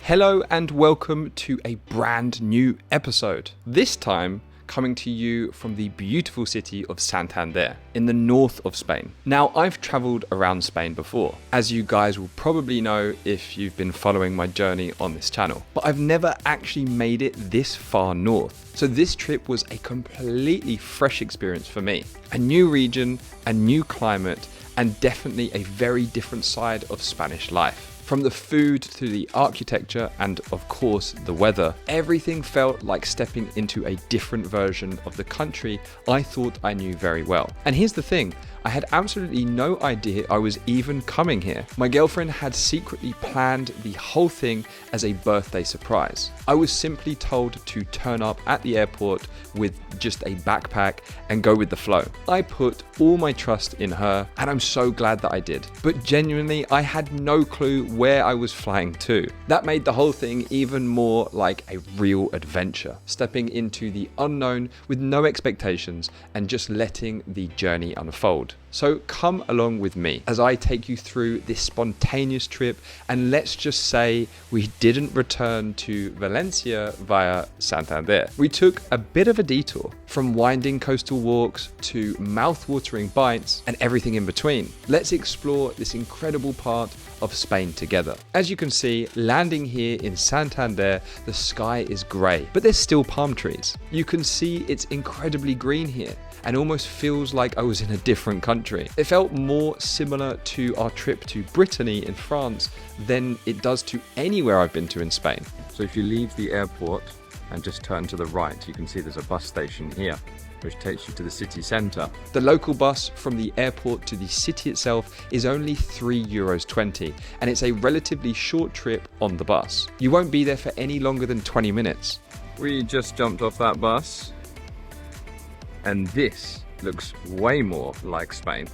Hello and welcome to a brand new episode. This time coming to you from the beautiful city of Santander in the north of Spain. Now, I've traveled around Spain before, as you guys will probably know if you've been following my journey on this channel, but I've never actually made it this far north. So this trip was a completely fresh experience for me. A new region, a new climate, and definitely a very different side of Spanish life. From the food to the architecture and of course the weather, everything felt like stepping into a different version of the country I thought I knew very well. And here's the thing, I had absolutely no idea I was even coming here. My girlfriend had secretly planned the whole thing as a birthday surprise. I was simply told to turn up at the airport with just a backpack and go with the flow. I put all my trust in her and I'm so glad that I did. But genuinely, I had no clue where I was flying to. That made the whole thing even more like a real adventure, stepping into the unknown with no expectations and just letting the journey unfold. So come along with me as I take you through this spontaneous trip, and let's just say we didn't return to Valencia via Santander. We took a bit of a detour from winding coastal walks to mouth-watering bites and everything in between. Let's explore this incredible part of Spain together. As you can see, landing here in Santander, the sky is grey, but there's still palm trees. You can see it's incredibly green here and almost feels like I was in a different country. It felt more similar to our trip to Brittany in France than it does to anywhere I've been to in Spain. So if you leave the airport and just turn to the right, you can see there's a bus station here, which takes you to the city centre. The local bus from the airport to the city itself is only €3.20, and it's a relatively short trip on the bus. You won't be there for any longer than 20 minutes. We just jumped off that bus, and this looks way more like Spain,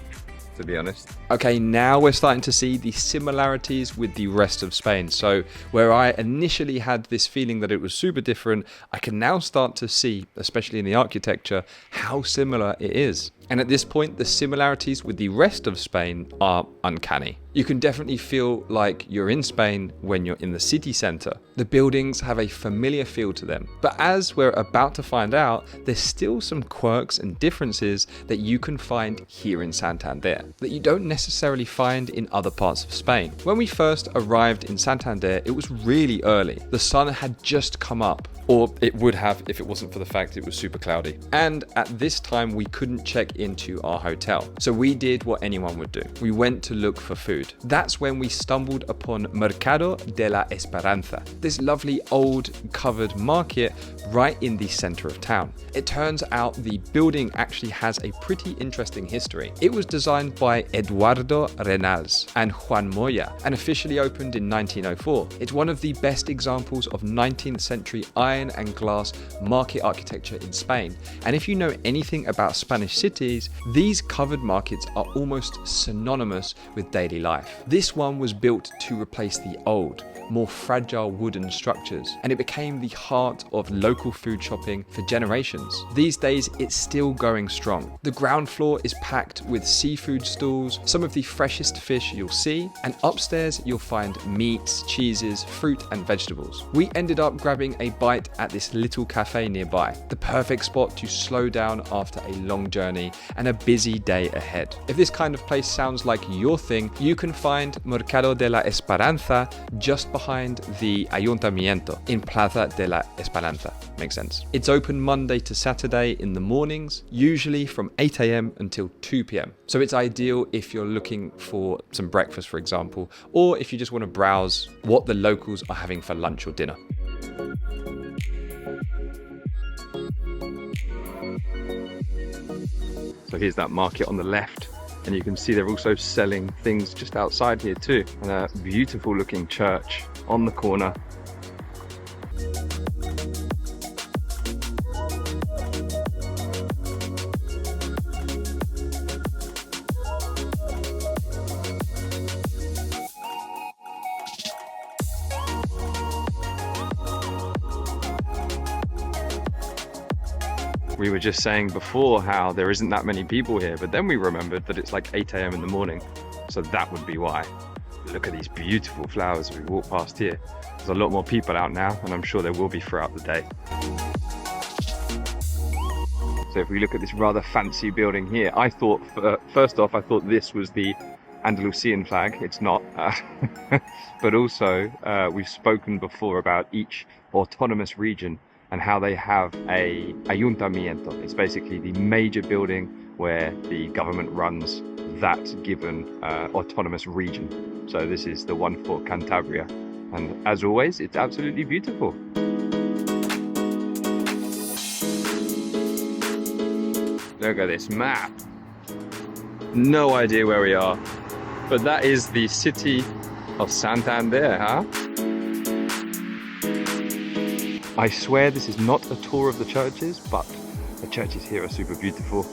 to be honest. Okay, now we're starting to see the similarities with the rest of Spain. So where I initially had this feeling that it was super different, I can now start to see, especially in the architecture, how similar it is. And at this point, the similarities with the rest of Spain are uncanny. You can definitely feel like you're in Spain when you're in the city centre. The buildings have a familiar feel to them. But as we're about to find out, there's still some quirks and differences that you can find here in Santander that you don't necessarily find in other parts of Spain. When we first arrived in Santander, it was really early. The sun had just come up, or it would have if it wasn't for the fact it was super cloudy. And at this time, we couldn't check into our hotel. So we did what anyone would do. We went to look for food. That's when we stumbled upon Mercado de la Esperanza, this lovely old covered market right in the center of town. It turns out the building actually has a pretty interesting history. It was designed by Eduardo Renals and Juan Moya and officially opened in 1904. It's one of the best examples of 19th century iron and glass market architecture in Spain. And if you know anything about Spanish cities, these covered markets are almost synonymous with daily life. This one was built to replace the old, more fragile wooden structures, and it became the heart of local food shopping for generations. These days, it's still going strong. The ground floor is packed with seafood stalls, some of the freshest fish you'll see, and upstairs you'll find meats, cheeses, fruit, and vegetables. We ended up grabbing a bite at this little cafe nearby, the perfect spot to slow down after a long journey and a busy day ahead. If this kind of place sounds like your thing, you can find Mercado de la Esperanza just behind the Ayuntamiento in Plaza de la Esperanza. Makes sense. It's open Monday to Saturday in the mornings, usually from 8 a.m. until 2 p.m. So it's ideal if you're looking for some breakfast, for example, or if you just want to browse what the locals are having for lunch or dinner. So here's that market on the left, and you can see they're also selling things just outside here too, and a beautiful looking church on the corner. We were just saying before how there isn't that many people here, but then we remembered that it's like 8 a.m. in the morning, so that would be why. Look at these beautiful flowers as we walk past here. There's a lot more people out now, and I'm sure there will be throughout the day. So if we look at this rather fancy building here, I thought, first off, I thought this was the Andalusian flag. It's not. But also, we've spoken before about each autonomous region and how they have a ayuntamiento. It's basically the major building where the government runs that given autonomous region. So this is the one for Cantabria. And as always, it's absolutely beautiful. Look at this map. No idea where we are, but that is the city of Santander, huh? I swear this is not a tour of the churches, but the churches here are super beautiful.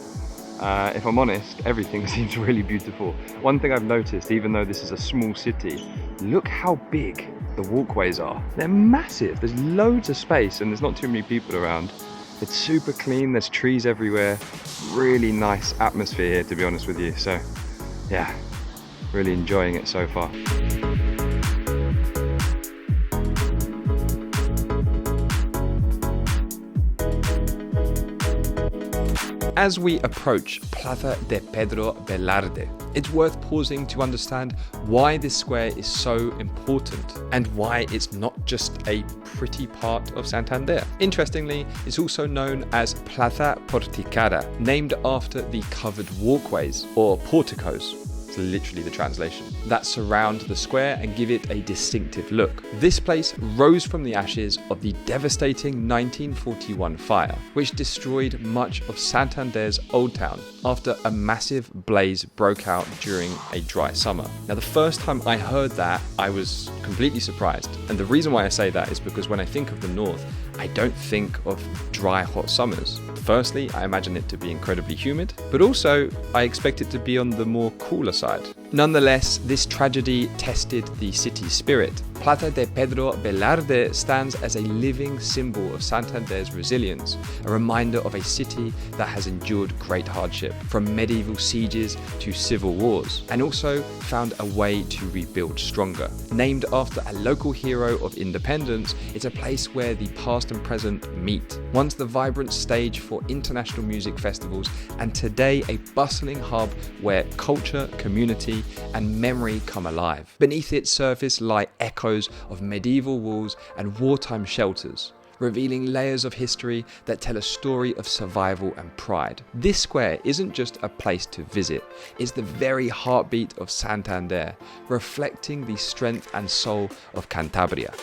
If I'm honest, everything seems really beautiful. One thing I've noticed, even though this is a small city, look how big the walkways are. They're massive. There's loads of space and there's not too many people around. It's super clean, there's trees everywhere. Really nice atmosphere here, to be honest with you. So yeah, really enjoying it so far. As we approach Plaza de Pedro Velarde, it's worth pausing to understand why this square is so important and why it's not just a pretty part of Santander. Interestingly, it's also known as Plaza Porticada, named after the covered walkways or porticos. It's literally the translation, that surround the square and give it a distinctive look. This place rose from the ashes of the devastating 1941 fire, which destroyed much of Santander's Old Town after a massive blaze broke out during a dry summer. Now, the first time I heard that, I was completely surprised. And the reason why I say that is because when I think of the north, I don't think of dry, hot summers. Firstly, I imagine it to be incredibly humid, but also I expect it to be on the more cooler side. Nonetheless, this tragedy tested the city's spirit. Plaza de Pedro Velarde stands as a living symbol of Santander's resilience, a reminder of a city that has endured great hardship, from medieval sieges to civil wars, and also found a way to rebuild stronger. Named after a local hero of independence, it's a place where the past and present meet. Once the vibrant stage for international music festivals, and today a bustling hub where culture, community, and memory come alive. Beneath its surface lie echoes of medieval walls and wartime shelters, revealing layers of history that tell a story of survival and pride. This square isn't just a place to visit, it's the very heartbeat of Santander, reflecting the strength and soul of Cantabria.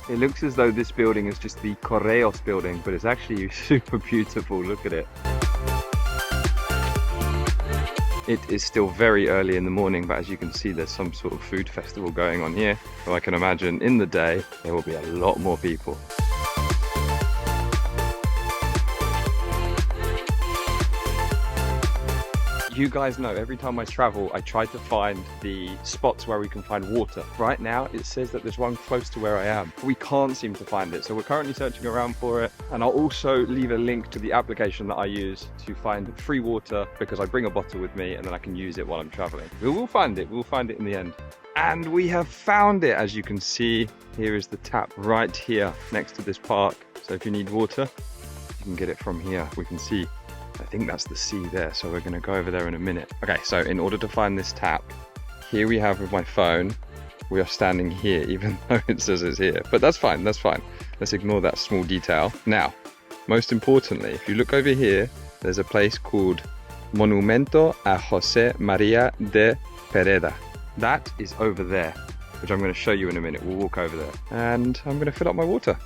It looks as though this building is just the Correos building, but it's actually super beautiful. Look at it. It is still very early in the morning, but as you can see, there's some sort of food festival going on here. So I can imagine in the day, there will be a lot more people. You guys know, every time I travel, I try to find the spots where we can find water. Right now, it says that there's one close to where I am. We can't seem to find it, so we're currently searching around for it. And I'll also leave a link to the application that I use to find free water, because I bring a bottle with me and then I can use it while I'm traveling. We will find it. We'll find it in the end. And we have found it. As you can see, here is the tap right here next to this park. So if you need water, you can get it from here. We can see, I think that's the sea there, so we're going to go over there in a minute. Okay, so in order to find this tap, here we have with my phone, we are standing here, even though it says it's here. But that's fine, that's fine. Let's ignore that small detail. Now, most importantly, if you look over here, there's a place called Monumento a José María de Pereda. That is over there, which I'm going to show you in a minute. We'll walk over there. And I'm going to fill up my water.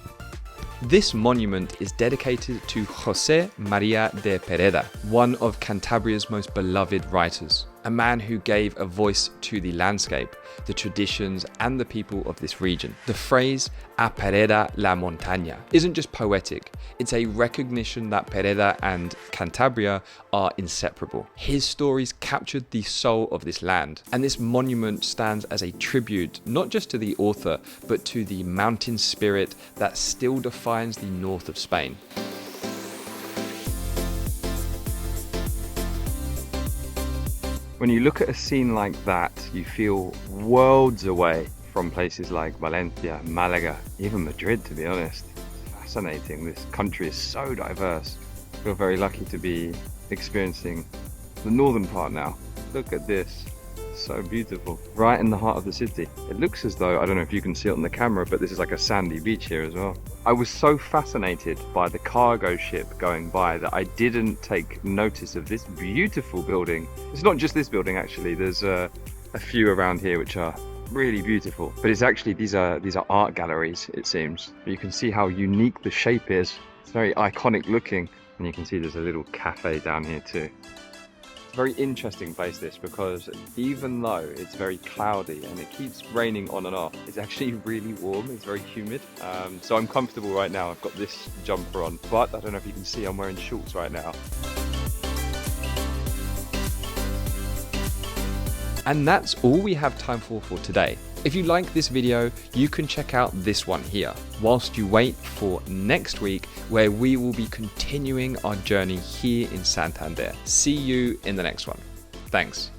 This monument is dedicated to José María de Pereda, one of Cantabria's most beloved writers, a man who gave a voice to the landscape, the traditions, and the people of this region. The phrase "a Pereda la montaña" isn't just poetic, it's a recognition that Pereda and Cantabria are inseparable. His stories captured the soul of this land, and this monument stands as a tribute not just to the author, but to the mountain spirit that still defines the north of Spain. When you look at a scene like that, you feel worlds away from places like Valencia, Malaga, even Madrid, to be honest. It's fascinating. This country is so diverse. I feel very lucky to be experiencing the northern part now. Look at this. So beautiful. Right in the heart of the city. It looks as though, I don't know if you can see it on the camera, but this is like a sandy beach here as well. I was so fascinated by the cargo ship going by that I didn't take notice of this beautiful building. It's not just this building actually, there's a few around here which are really beautiful, but it's actually, these are art galleries, it seems. You can see how unique the shape is. It's very iconic looking, and you can see there's a little cafe down here too. Very interesting place this, because even though it's very cloudy and it keeps raining on and off, it's actually really warm. It's very humid, so I'm comfortable right now. I've got this jumper on, but I don't know if you can see I'm wearing shorts right now. And that's all we have time for today. If you like this video, you can check out this one here, whilst you wait for next week, where we will be continuing our journey here in Santander. See you in the next one. Thanks.